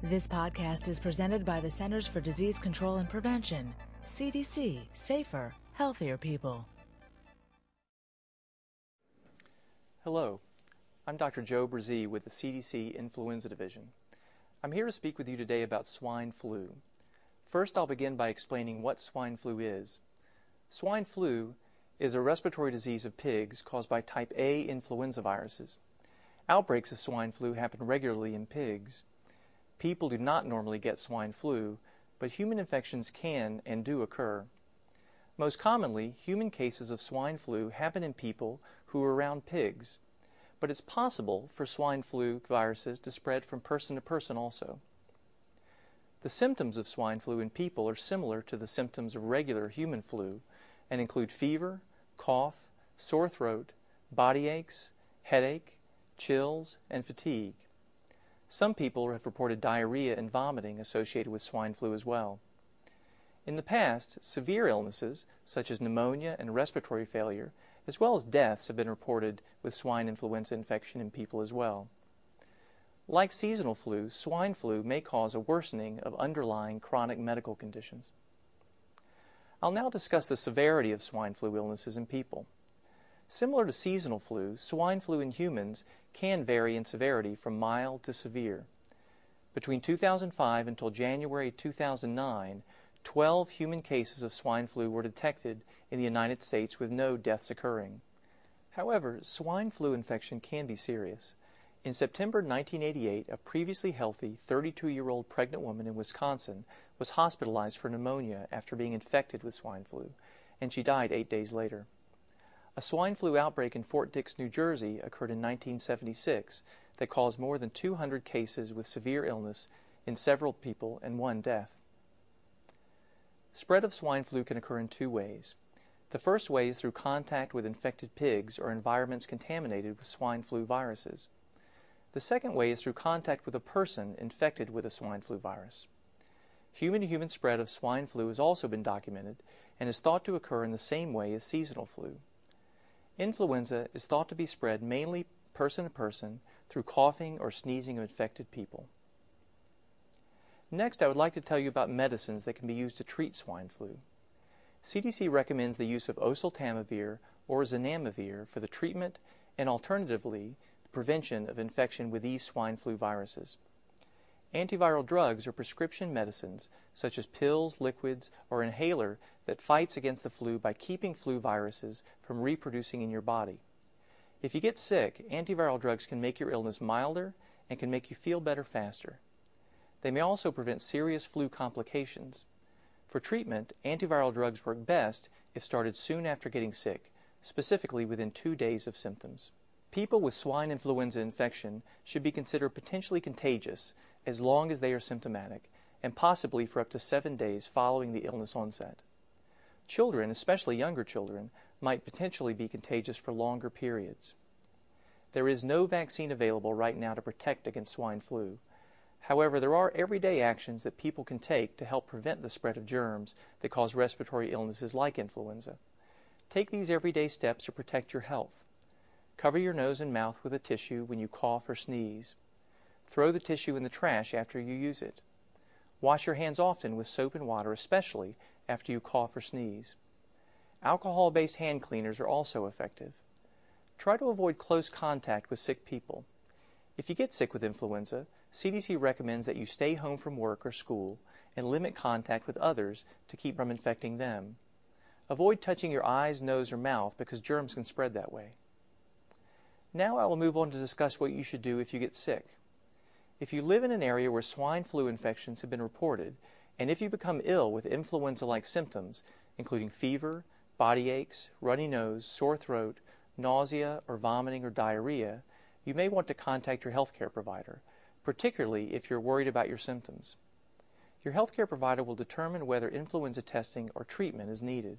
This podcast is presented by the Centers for Disease Control and Prevention, CDC, safer, healthier people. Hello, I'm Dr. Joe Brzee with the CDC Influenza Division. I'm here to speak with you today about swine flu. First, I'll begin by explaining what swine flu is. Swine flu is a respiratory disease of pigs caused by type A influenza viruses. Outbreaks of swine flu happen regularly in pigs. People do not normally get swine flu, but human infections can and do occur. Most commonly, human cases of swine flu happen in people who are around pigs, but it's possible for swine flu viruses to spread from person to person also. The symptoms of swine flu in people are similar to the symptoms of regular human flu and include fever, cough, sore throat, body aches, headache, chills, and fatigue. Some people have reported diarrhea and vomiting associated with swine flu as well. In the past, severe illnesses such as pneumonia and respiratory failure, as well as deaths, have been reported with swine influenza infection in people as well. Like seasonal flu, swine flu may cause a worsening of underlying chronic medical conditions. I'll now discuss the severity of swine flu illnesses in people. Similar to seasonal flu, swine flu in humans can vary in severity from mild to severe. Between 2005 until January 2009, 12 human cases of swine flu were detected in the United States with no deaths occurring. However, swine flu infection can be serious. In September 1988, a previously healthy 32-year-old pregnant woman in Wisconsin was hospitalized for pneumonia after being infected with swine flu, and she died 8 days later. A swine flu outbreak in Fort Dix, New Jersey occurred in 1976 that caused more than 200 cases with severe illness in several people and one death. Spread of swine flu can occur in two ways. The first way is through contact with infected pigs or environments contaminated with swine flu viruses. The second way is through contact with a person infected with a swine flu virus. Human-to-human spread of swine flu has also been documented and is thought to occur in the same way as seasonal flu. Influenza is thought to be spread mainly person to person through coughing or sneezing of infected people. Next, I would like to tell you about medicines that can be used to treat swine flu. CDC recommends the use of oseltamivir or zanamivir for the treatment and alternatively the prevention of infection with these swine flu viruses. Antiviral drugs are prescription medicines such as pills, liquids, or inhaler that fights against the flu by keeping flu viruses from reproducing in your body. If you get sick, antiviral drugs can make your illness milder and can make you feel better faster. They may also prevent serious flu complications. For treatment, antiviral drugs work best if started soon after getting sick, specifically within 2 days of symptoms. People with swine influenza infection should be considered potentially contagious as long as they are symptomatic, and possibly for up to 7 days following the illness onset. Children, especially younger children, might potentially be contagious for longer periods. There is no vaccine available right now to protect against swine flu. However, there are everyday actions that people can take to help prevent the spread of germs that cause respiratory illnesses like influenza. Take these everyday steps to protect your health. Cover your nose and mouth with a tissue when you cough or sneeze. Throw the tissue in the trash after you use it. Wash your hands often with soap and water, especially after you cough or sneeze. Alcohol-based hand cleaners are also effective. Try to avoid close contact with sick people. If you get sick with influenza, CDC recommends that you stay home from work or school and limit contact with others to keep from infecting them. Avoid touching your eyes, nose, or mouth because germs can spread that way. Now I will move on to discuss what you should do if you get sick. If you live in an area where swine flu infections have been reported, and if you become ill with influenza-like symptoms, including fever, body aches, runny nose, sore throat, nausea or vomiting or diarrhea, you may want to contact your healthcare provider, particularly if you're worried about your symptoms. Your healthcare provider will determine whether influenza testing or treatment is needed.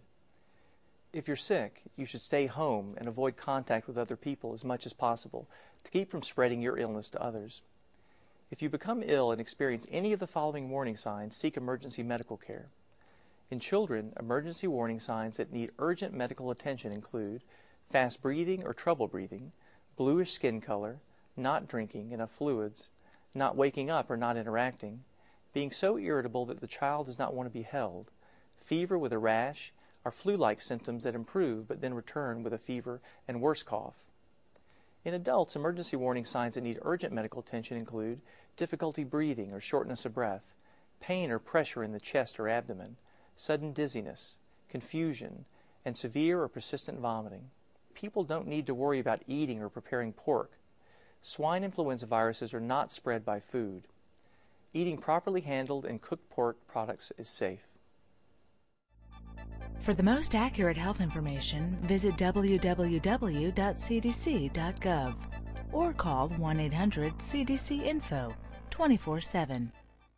If you're sick, you should stay home and avoid contact with other people as much as possible to keep from spreading your illness to others. If you become ill and experience any of the following warning signs, seek emergency medical care. In children, emergency warning signs that need urgent medical attention include fast breathing or trouble breathing, bluish skin color, not drinking enough fluids, not waking up or not interacting, being so irritable that the child does not want to be held, fever with a rash, or flu-like symptoms that improve but then return with a fever and worse cough. In adults, emergency warning signs that need urgent medical attention include difficulty breathing or shortness of breath, pain or pressure in the chest or abdomen, sudden dizziness, confusion, and severe or persistent vomiting. People don't need to worry about eating or preparing pork. Swine influenza viruses are not spread by food. Eating properly handled and cooked pork products is safe. For the most accurate health information, visit www.cdc.gov or call 1-800-CDC-INFO 24/7.